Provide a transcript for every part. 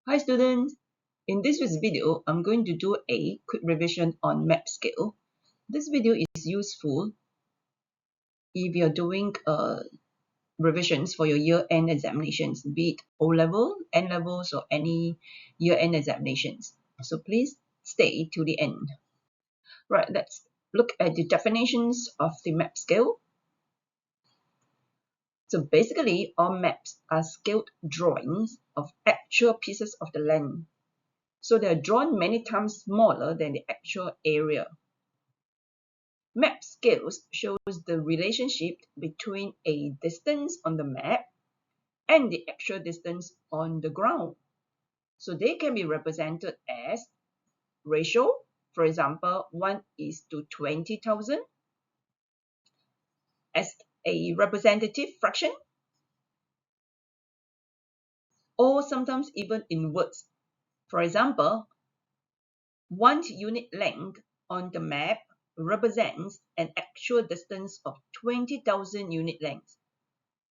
Hi students! In this week's video, I'm going to do a quick revision on map scale. This video is useful if you're doing revisions for your year-end examinations, be it O-level, N-levels, or any year-end examinations. So please stay to the end. Right, let's look at the definitions of the map scale. So basically, all maps are scaled drawings of actual pieces of the land. So they are drawn many times smaller than the actual area. Map scales shows the relationship between a distance on the map and the actual distance on the ground. So they can be represented as ratio, for example, 1:20,000, as a representative fraction, or sometimes even in words. For example, 1 unit length on the map represents an actual distance of 20,000 unit lengths.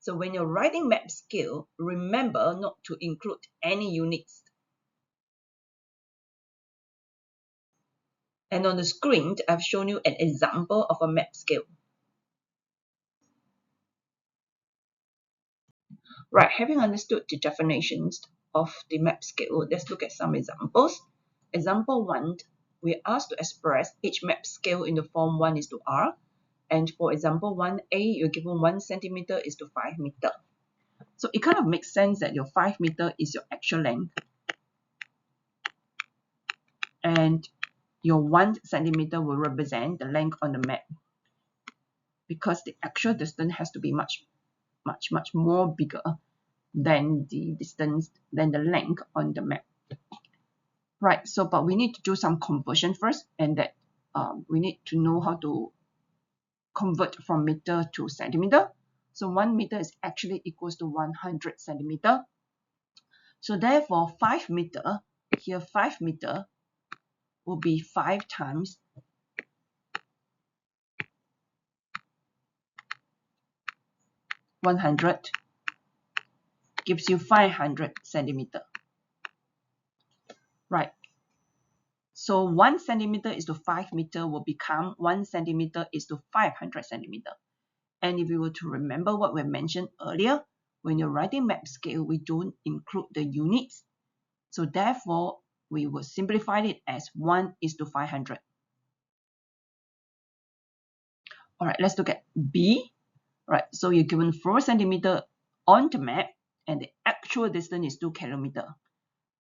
So when you're writing map scale, remember not to include any units. And on the screen, I've shown you an example of a map scale. Right, having understood the definitions of the map scale, let's look at some examples. Example 1, we're asked to express each map scale in the form 1:r. And for example 1a, you're given 1 centimeter is to 5 meter. So it kind of makes sense that your 5 meter is your actual length. And your 1 centimeter will represent the length on the map, because the actual distance has to be much more bigger than the distance, than the length on the map. Right, so but we need to do some conversion first, and that we need to know how to convert from meter to centimeter. So 1 meter is actually equals to 100 centimeter. So therefore 5 meter, here 5 meter will be 5 times 100, gives you 500 centimeter. Right. So 1 centimeter is to 5 meter will become 1 centimeter is to 500 centimeter. And if you were to remember what we mentioned earlier, when you're writing map scale, we don't include the units. So therefore, we will simplify it as 1:500. All right, let's look at B. Right, so you're given 4 centimeter on the map, and the actual distance is 2 kilometer.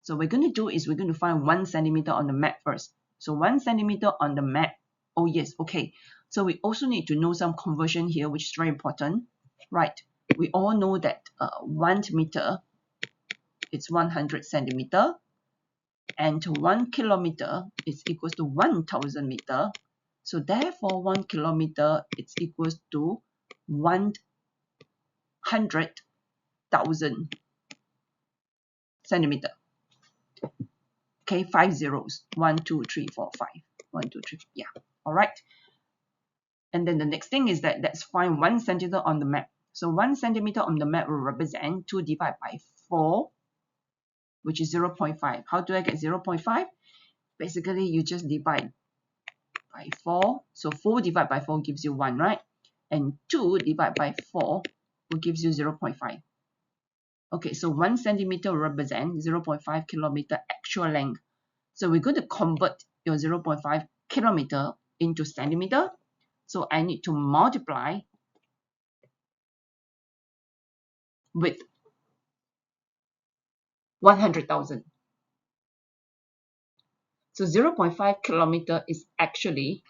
So we're going to do is we're going to find 1 centimeter on the map first. So 1 centimeter on the map. Oh yes, okay. So we also need to know some conversion here, which is very important. Right, we all know that 1 meter is 100 centimeter, and 1 kilometer is equals to 1,000 meter. So therefore 1 kilometer is equals to 100,000 centimeter. Okay, 5 zeros. 1, 2, 3, 4, 5. 1, 2, 3, 4. Yeah. All right. And then the next thing is that let's find 1 centimeter on the map. So 1 centimeter on the map will represent 2 divided by 4, which is 0.5. How do I get 0.5? Basically, you just divide by 4. So 4 divided by 4 gives you 1, right? And 2 divided by 4 will gives you 0.5. Okay, so 1 centimeter will represent 0.5 kilometer actual length. So we're going to convert your 0.5 kilometer into centimeter. So I need to multiply with 100,000. So 0.5 kilometer is actually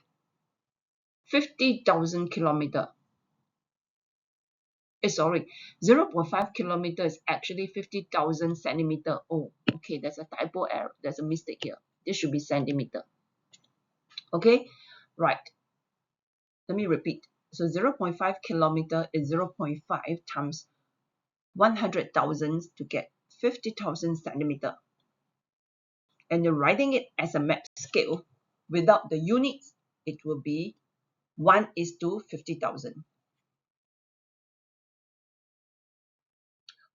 50,000 kilometer. Sorry, 0.5 kilometer is actually 50,000 centimeter. Oh, okay, there's a typo error. There's a mistake here. This should be centimeter. Okay, right. Let me repeat. So 0.5 kilometer is 0.5 times 100,000 to get 50,000 centimeter. And you're writing it as a map scale without the units, it will be 1:50,000.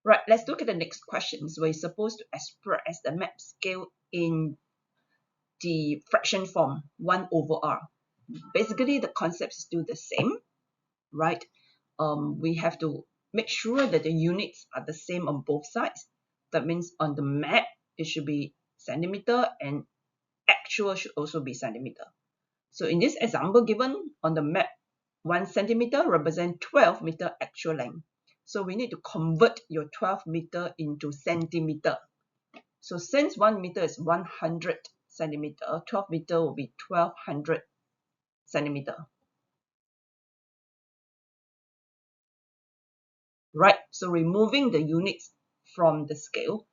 Right, let's look at the next question. So we're supposed to express the map scale in the fraction form, 1 over r. Basically, the concept is still the same, right? We have to make sure that the units are the same on both sides. That means on the map, it should be centimeter, and actual should also be centimeter. So in this example given on the map, 1 centimeter represents 12 meter actual length. So we need to convert your 12 meter into centimeter. So since 1 meter is 100 centimeter, 12 meter will be 1200 centimeter. Right, so removing the units from the scale,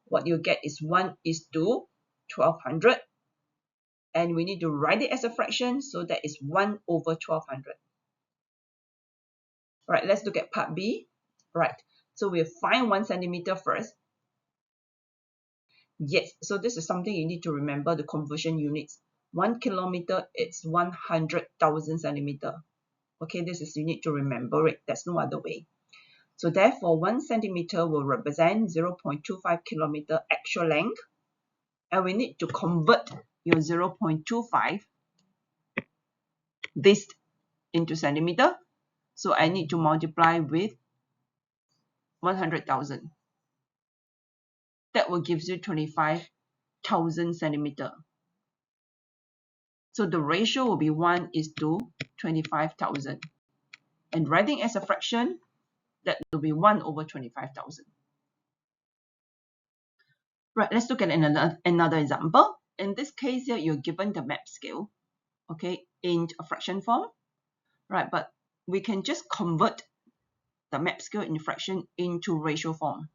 what you get is 1:1200, and we need to write it as a fraction, so that is 1 over 1200. Right, let's look at part B. Right, so we'll find 1 centimeter first. Yes, so this is something you need to remember, the conversion units. 1 kilometer is 100,000 centimeter. Okay, this is, you need to remember it. There's no other way. So therefore, 1 centimeter will represent 0.25 kilometer actual length. And we need to convert your 0.25 this into centimeter. So I need to multiply with 100,000. That will give you 25,000 centimeter. So the ratio will be 1:25,000. And writing as a fraction, that will be 1 over 25,000. Right, let's look at another example. In this case here, you're given the map scale, okay, in a fraction form, right? But we can just convert the map scale in fraction into ratio form,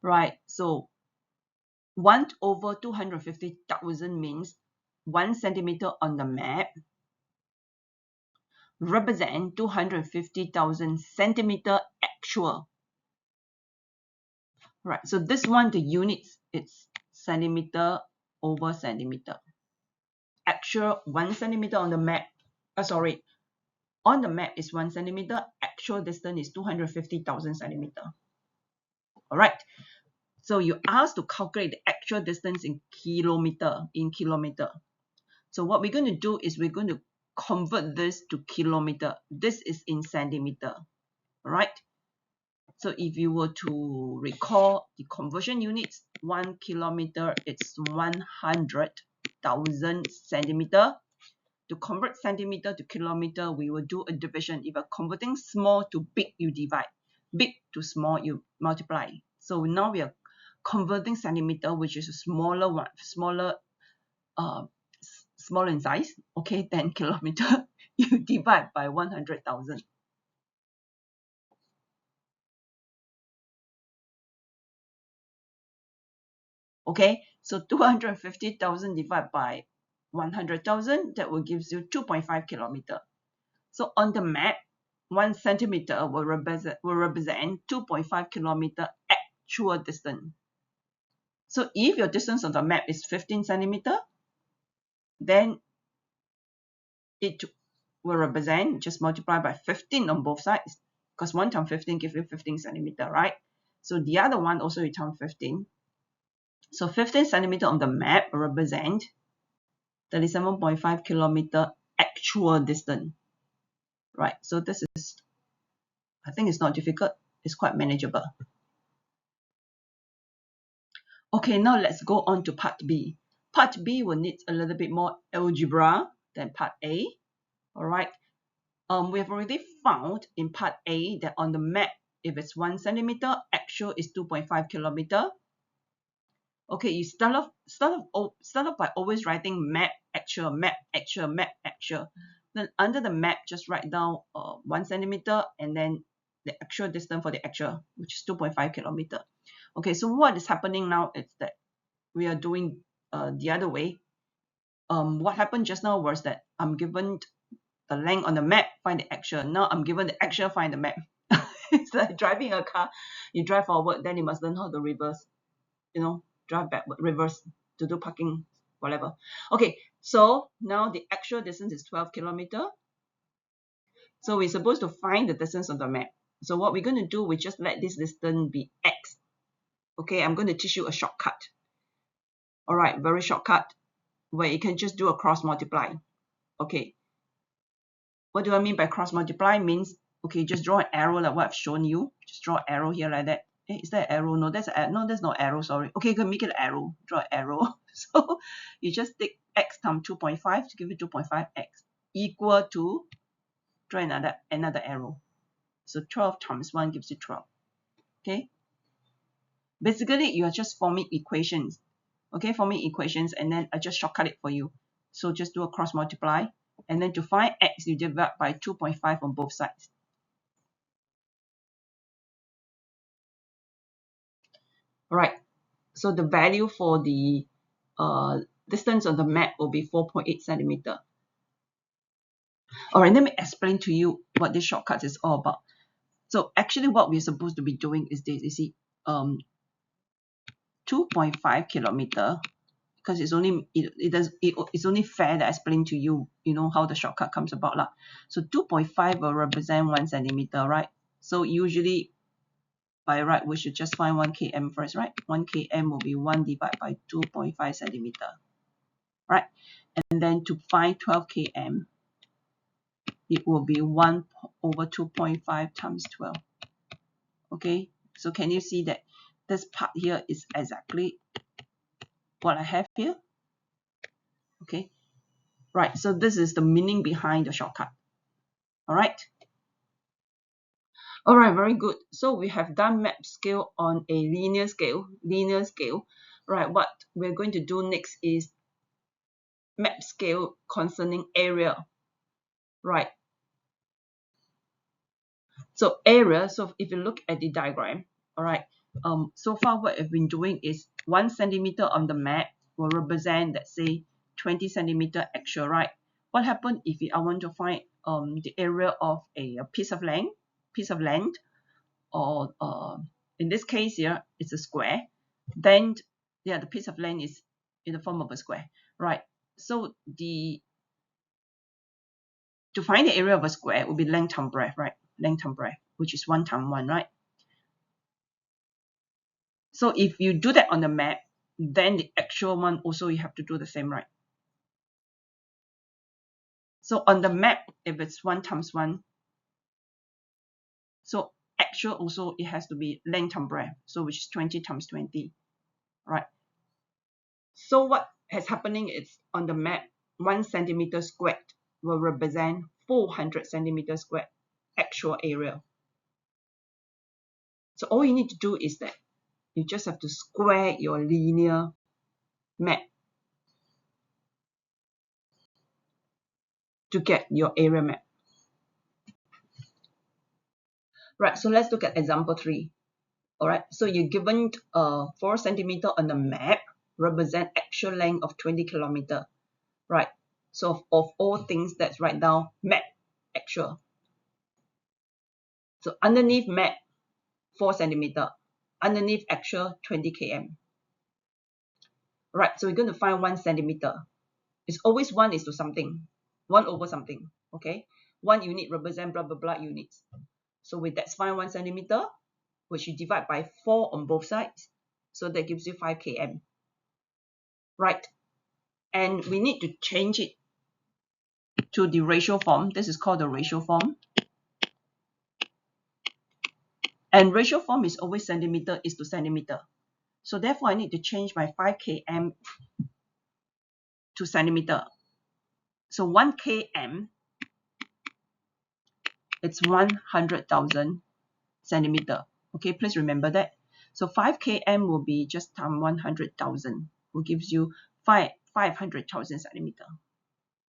right? So 1 over 250,000 means 1 centimeter on the map represent 250,000 centimeter actual. Right, so this one, the units, it's centimeter over centimeter. Actual 1 centimeter on the map, on the map is 1 centimeter, actual distance is 250,000 centimeter. All right, so you asked to calculate the actual distance in kilometer. So what we're going to do is we're going to convert this to kilometer. This is in centimeter. All right. So if you were to recall the conversion units, 1 kilometer, it's 100,000 centimeter. To convert centimeter to kilometer, we will do a division. If you're converting small to big, you divide. Big to small, you multiply. So now we are converting centimeter, which is a smaller one, smaller in size, okay, 10 kilometer, you divide by 100,000. Okay, so 250,000 divided by 100,000, that will give you 2.5 kilometer. So on the map, 1 centimeter will represent 2.5 kilometer actual distance. So if your distance on the map is 15 centimeter, then it will represent, just multiply by 15 on both sides, because 1 times 15 gives you 15 centimeter, right? So the other one also you times 15. So 15 centimeter on the map represent 37.5 kilometer actual distance, right? So this is, I think it's not difficult. It's quite manageable. Okay, now let's go on to part B. Part B will need a little bit more algebra than part A. All right. We have already found in part A that on the map, if it's 1 centimeter, actual is 2.5 kilometer. Okay, you start off by always writing map, actual, map, actual, map, actual. Then under the map, just write down 1 centimeter and then the actual distance for the actual, which is 2.5 kilometer. Okay, so what is happening now is that we are doing the other way. What happened just now was that I'm given the length on the map, find the actual. Now I'm given the actual, find the map. It's like driving a car. You drive forward, then you must learn how to reverse, drive backward, reverse to do parking, whatever. Okay, so now the actual distance is 12 kilometer. So we're supposed to find the distance on the map. So what we're going to do, we just let this distance be x. Okay, I'm going to teach you a shortcut. All right, very shortcut where you can just do a cross multiply. Okay, what do I mean by cross multiply? Means, okay, just draw an arrow like what I've shown you. Just draw an arrow here like that. Is that an arrow? No, that's no arrow, sorry. Okay, you can make it an arrow. Draw an arrow. So you just take x times 2.5 to give you 2.5x equal to, draw another arrow. So 12 times 1 gives you 12. Okay. Basically, you are just forming equations. Okay, forming equations, and then I just shortcut it for you. So just do a cross multiply, and then to find x, you divide by 2.5 on both sides. All right. So the value for the distance on the map will be 4.8 centimeter. All right, let me explain to you what this shortcut is all about. So actually what we're supposed to be doing is this, you see, 2.5 kilometer, because it's only it's only fair that I explain to you, you know, how the shortcut comes about lah. So 2.5 will represent 1 centimeter, right? So usually by right we should just find 1 km first, right? 1 km will be 1 divided by 2.5 centimeter, right? And then to find 12 km, it will be 1 over 2.5 times 12. Okay, so can you see that this part here is exactly what I have here? Okay, right, so this is the meaning behind the shortcut. All right, very good. So we have done map scale on a linear scale. Right, what we're going to do next is map scale concerning area. Right, so area, so if you look at the diagram, all right, so far what I've been doing is 1 centimeter on the map will represent, let's say, 20 centimeter actual, right? What happens if I want to find the area of a piece of land, or in this case here, it's a square, then yeah, the piece of land is in the form of a square, right? So to find the area of a square would be length times breadth, right? Length times breadth, which is 1 times 1, right? So if you do that on the map, then the actual one also you have to do the same, right? So on the map, if it's 1 times 1, so actual also it has to be length times breadth, so which is 20 times 20, right? So what is happening is on the map, 1 centimeter squared will represent 400 centimeters squared actual area. So all you need to do is that you just have to square your linear map to get your area map. Right, so let's look at example 3. All right, so you're given 4 centimeter on the map, represent actual length of 20 kilometer. Right, so of all things, let's write down map actual. So underneath map, 4 centimeter, underneath actual 20 km. Right, so we're going to find 1 centimeter. It's always 1 is to something, 1 over something. Okay, 1 unit represent blah blah blah units. So with that's find 1 centimeter, which you divide by 4 on both sides, so that gives you 5 km. Right, and we need to change it to the ratio form. This is called the ratio form. And ratio form is always centimeter is to centimeter. So therefore, I need to change my 5 km to centimeter. So 1 km, it's 100,000 centimeter. Okay, please remember that. So 5 km will be just times 100,000, which gives you 500,000 centimeter.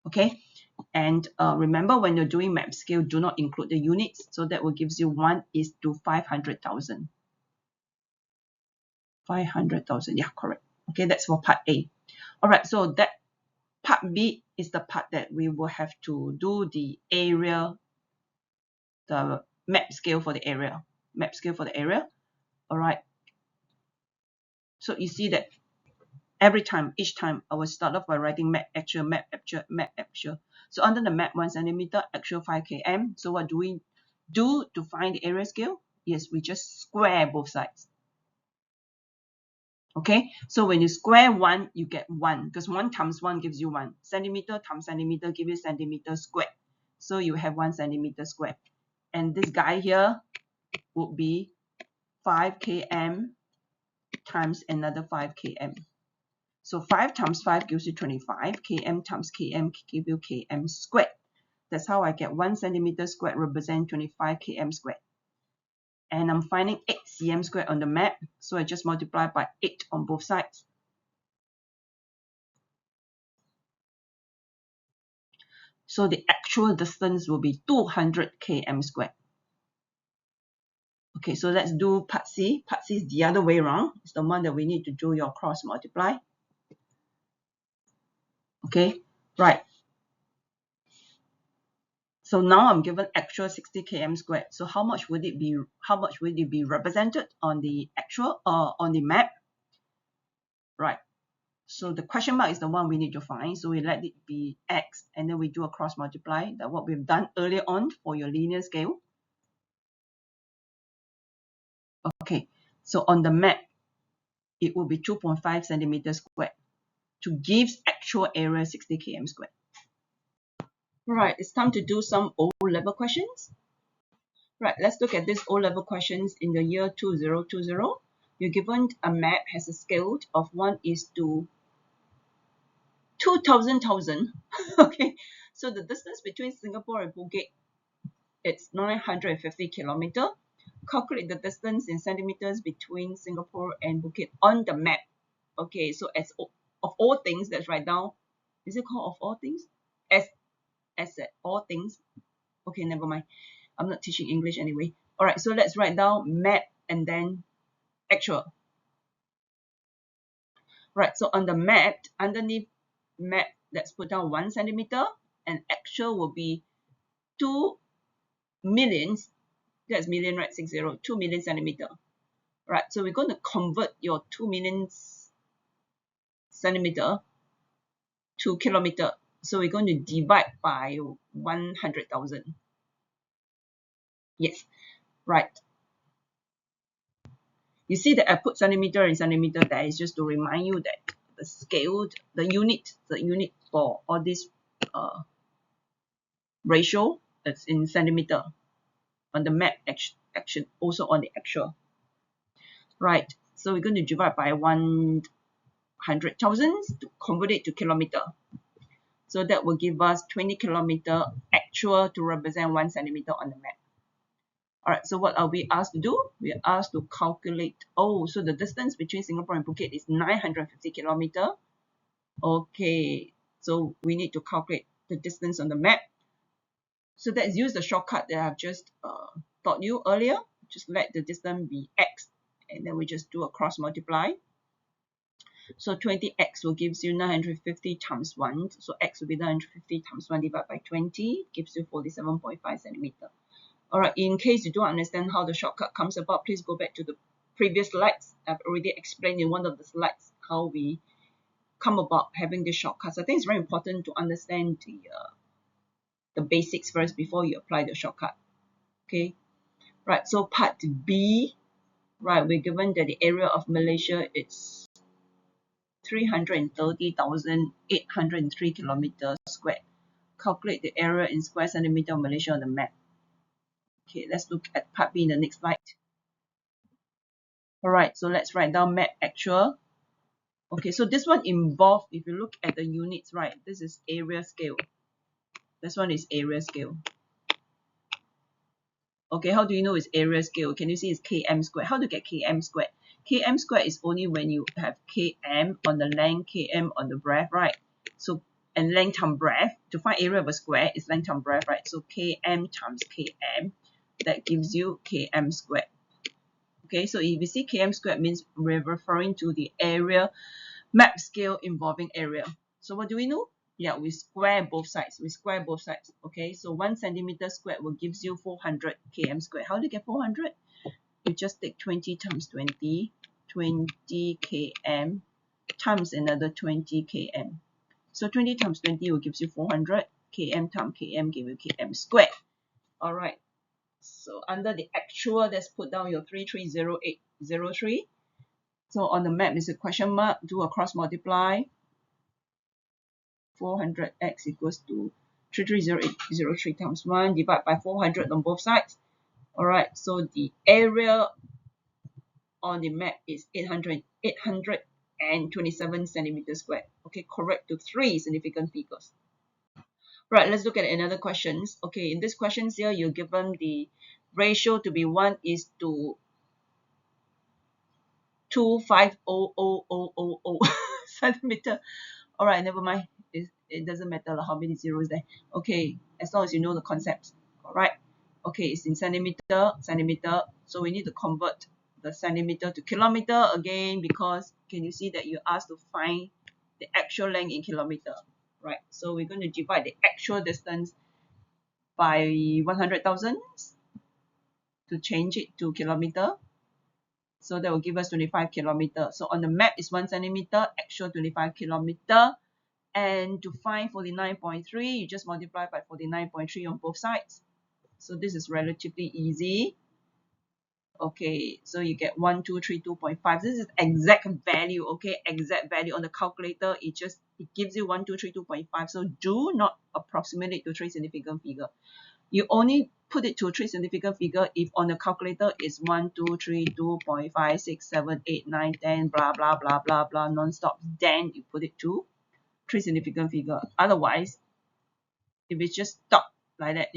Okay, and remember when you're doing map scale, do not include the units. So that will gives you 1 is to 500,000. 500,000, yeah, correct. Okay, that's for part A. All right, so that part B is the part that we will have to do the area, the map scale for the area. Map scale for the area. All right. So you see that each time I will start off by writing map actual, map actual, map actual. So under the map 1 centimeter, actual 5 km. So what do we do to find the area scale? Yes, we just square both sides. Okay, so when you square 1, you get 1, because 1 times 1 gives you 1. Centimeter times centimeter gives you centimeter squared. So you have 1 centimeter squared. And this guy here would be 5 km times another 5 km. So 5 times 5 gives you 25. Km times km gives you km squared. That's how I get 1 centimeter squared represent 25 km squared. And I'm finding 8 cm squared on the map, so I just multiply by 8 on both sides. So the actual distance will be 200 km squared. Okay, so let's do part C. Part C is the other way around. It's the one that we need to do your cross multiply. Okay, right. So now I'm given actual 60 km squared. So how much would it be? How much would it be represented on the actual on the map? Right. So the question mark is the one we need to find. So we let it be x, and then we do a cross multiply. That's what we've done earlier on for your linear scale. Okay. So on the map, it will be 2.5 centimeters squared to give actual area 60 km squared. Right, it's time to do some O-level questions. Right, let's look at these O-level questions in the year 2020. You're given a map has a scale of 1:2,000. Okay, so the distance between Singapore and Phuket, it's 950 kilometer. Calculate the distance in centimeters between Singapore and Phuket on the map. Okay, so as of all things, let's write down. Is it called of all things? As all things. Okay, never mind. I'm not teaching English anyway. All right, so let's write down map and then actual. Right, so on the map, underneath map, let's put down 1 centimeter, and actual will be 2 millions. That's million, right? 60, 2 million centimeter. Right, so we're going to convert your 2 million centimeter to kilometer. So we're going to divide by 100,000. Yes, right. You see that I put centimeter and centimeter there is just to remind you that the scale, the unit for all this ratio, it's in centimeter on the map, action also on the actual. Right, so we're going to divide by 100,000 to convert it to kilometer. So that will give us 20 kilometer actual to represent 1 centimeter on the map. All right, so what are we asked to do? We are asked to calculate, so the distance between Singapore and Phuket is 950 kilometer. Okay, so we need to calculate the distance on the map. So let's use the shortcut that I've just taught you earlier. Just let the distance be x, and then we just do a cross multiply. So 20x will give you 950 times 1. So x will be 950 times 1 divided by 20, gives you 47.5 centimeter. Alright, in case you don't understand how the shortcut comes about, please go back to the previous slides. I've already explained in one of the slides how we come about having the shortcuts. I think it's very important to understand the basics first before you apply the shortcut. Okay, right, so part B, right, we're given that the area of Malaysia is 330,803 kilometers squared. Calculate the area in square centimeter of Malaysia on the map. Okay, let's look at part B in the next slide. Alright, so let's write down map actual. Okay, so this one involved, if you look at the units, right, this is area scale. This one is area scale. Okay, how do you know it's area scale? Can you see it's km squared? How to get km squared? Km squared is only when you have km on the length, km on the breadth, right? So, and length times breadth. To find area of a square is length times breadth, right? So km times km, that gives you km squared. Okay, so if you see km squared means we're referring to the area map scale involving area. So what do we know? Yeah, we square both sides. We square both sides. Okay, so 1 centimeter squared will gives you 400 km squared. How do you get 400? You just take 20 times 20, 20 km times another 20 km. So 20 times 20 will gives you 400. Km times km give you km squared. All right. So under the actual, let's put down your 330803. So on the map is a question mark, do a cross multiply. 400x equals to 330803 times 1, divide by 400 on both sides. Alright, so the area on the map is 827 centimeters squared. Okay, correct to 3 significant figures. Right, let's look at another questions. Okay, in this questions here, you're given the ratio to be 1:250,000 centimeter. All right, never mind. It doesn't matter how many zeros there. Okay, as long as you know the concepts. All right. Okay, it's in centimeter. So we need to convert the centimeter to kilometer again, because can you see that you asked to find the actual length in kilometer, right? So we're going to divide the actual distance by 100,000 to change it to kilometer. So that will give us 25 kilometer. So on the map is 1 centimeter, actual 25 kilometer. And to find 49.3, you just multiply by 49.3 on both sides. So this is relatively easy. Okay, so you get 1232.5. This is exact value, okay? Exact value on the calculator. It gives you 1232.5. So do not approximate it to 3 significant figure. You only put it to 3 significant figure if on the calculator it's 1, 2, 3, 2.5, 6, 7, 8, 9, 10, blah, blah, blah, blah, blah, non-stop. Then you put it to 3 significant figure. Otherwise, if it's just stop like that,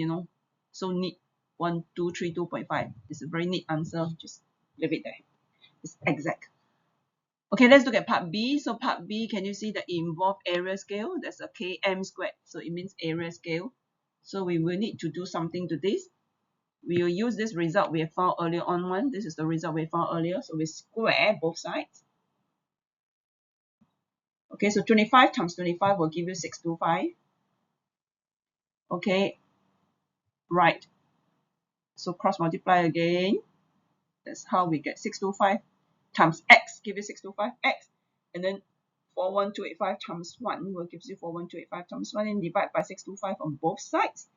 so neat, 1, 2, 3, 2.5. It's a very neat answer. Just leave it there. It's exact. Okay, let's look at part B. So part B, can you see that it involves area scale? That's a km squared. So it means area scale. So we will need to do something to this. We will use this result we have found earlier on one. This is the result we found earlier. So we square both sides. Okay, so 25 times 25 will give you 625. Okay, right. So cross multiply again. That's how we get 625 times x, give you 625x. And then 41285 times 1 will give you 41285 times 1 and divide by 625 on both sides.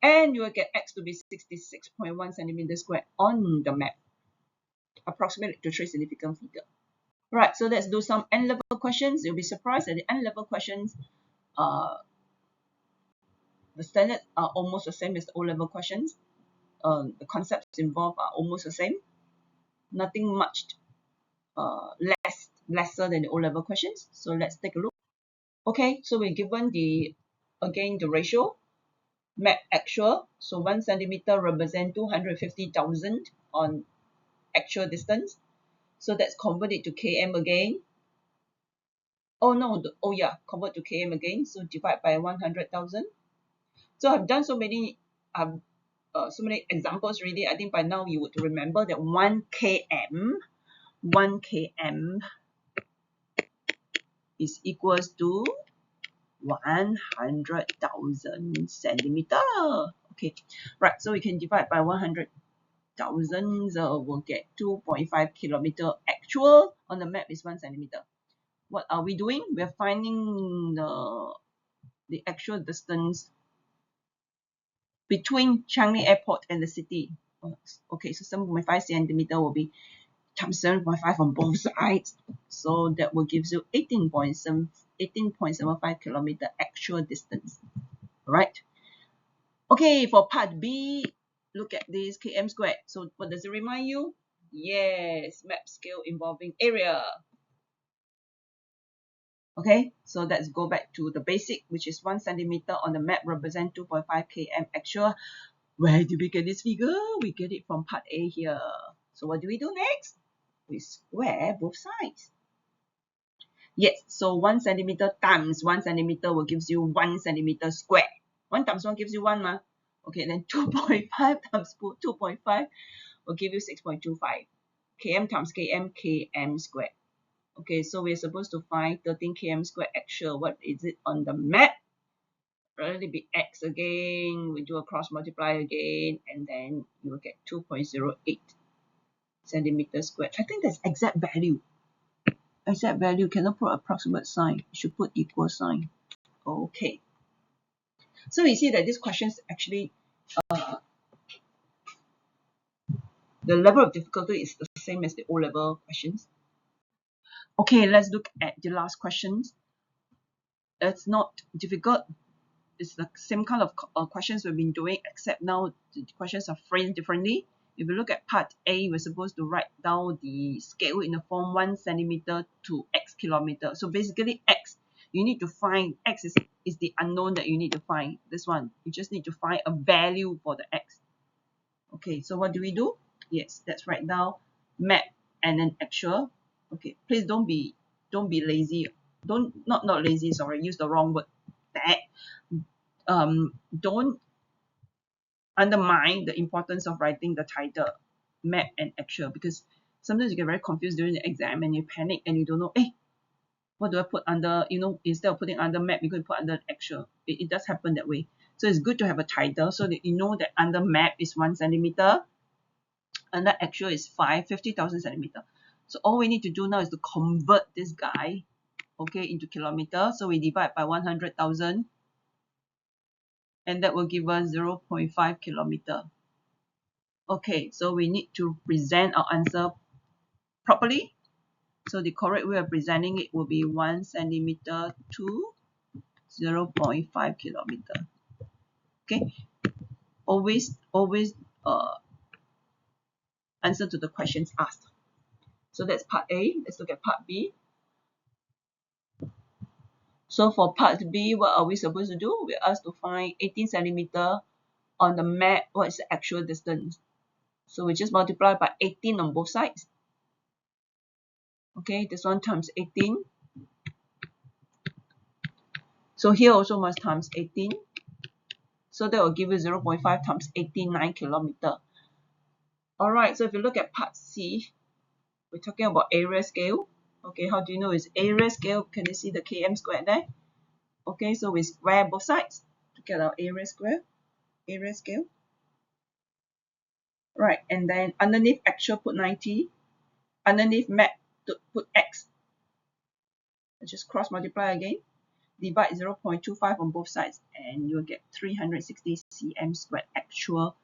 And you will get x to be 66.1 centimeters squared on the map. Approximate to 3 significant figure. Right, so let's do some N-level questions. You'll be surprised that the N-level questions, the standards are almost the same as the O-level questions. The concepts involved are almost the same. Nothing much lesser than the O-level questions. So let's take a look. Okay, so we're given the ratio, map actual. So 1 centimeter represents 250,000 on actual distance. So that's converted to km again. Oh no, convert to km again. So divide by 100,000. So I've done so many examples already. I think by now you would remember that 1 km is equals to 100,000 centimeter. Okay, right. So we can divide by 100,000. We'll get 2.5 kilometer actual. On the map is 1 centimeter. What are we doing? We're finding the actual distance between Changi Airport and the city. Okay, so 7.5 centimeter will be times 7.5 on both sides. So that will give you 18.75 kilometer actual distance. All right. Okay, for part B, look at this km squared. So what does it remind you? Yes, map scale involving area. Okay, so let's go back to the basic, which is 1 centimeter on the map represent 2.5 km actual. Where do we get this figure? We get it from part A here. So what do we do next? We square both sides. Yes, so 1 centimeter times 1 centimeter will give you 1 centimeter square. 1 times 1 gives you 1 ma. Okay, then 2.5 times 2.5 will give you 6.25. Km times km squared. Okay, so we're supposed to find 13 km squared actual. What is it on the map? Let it be x again. We do a cross multiply again, and then you will get 2.08 centimeters squared. I think that's exact value. Exact value cannot put approximate sign. You should put equal sign. Okay. So you see that this question is actually The level of difficulty is the same as the O-level questions. Okay, let's look at the last questions. It's not difficult. It's the same kind of questions we've been doing, except now the questions are phrased differently. If you look at part A, we're supposed to write down the scale in the form 1 centimeter to x kilometer. So basically x, you need to find, x is the unknown that you need to find. This one, you just need to find a value for the x. Okay, so what do we do? Yes, let's write down map and then actual. Okay, please don't be lazy. Not lazy, sorry, use the wrong word. Don't undermine the importance of writing the title, map and actual, because sometimes you get very confused during the exam and you panic and you don't know, hey, what do I put under, instead of putting under map, you're going to put under actual. It does happen that way. So it's good to have a title so that you know that under map is 1 centimeter, under actual is 50,000 centimeter. So all we need to do now is to convert this guy, okay, into kilometer. So we divide by 100,000, and that will give us 0.5 kilometer. Okay, so we need to present our answer properly. So the correct way of presenting it will be 1 centimeter to 0.5 kilometer. Okay, always answer to the questions asked. So that's part A. Let's look at part B. So for part B, what are we supposed to do? We're asked to find 18 centimeter on the map. What is the actual distance? So we just multiply by 18 on both sides. Okay, this one times 18. So here also must times 18. So that will give you 0.5 times 18, 9 kilometer. Alright, so if you look at part C, we're talking about area scale. Okay, how do you know it's area scale? Can you see the km squared there? Okay, so we square both sides to get our area scale. Right, and then underneath actual put 90, underneath map put x. Let's just cross multiply again. Divide 0.25 on both sides, and you'll get 360 cm squared actual.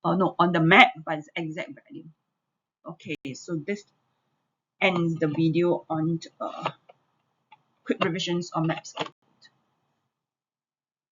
No, on the map, but it's exact value. Okay, so this ends the video on quick revisions on map scale.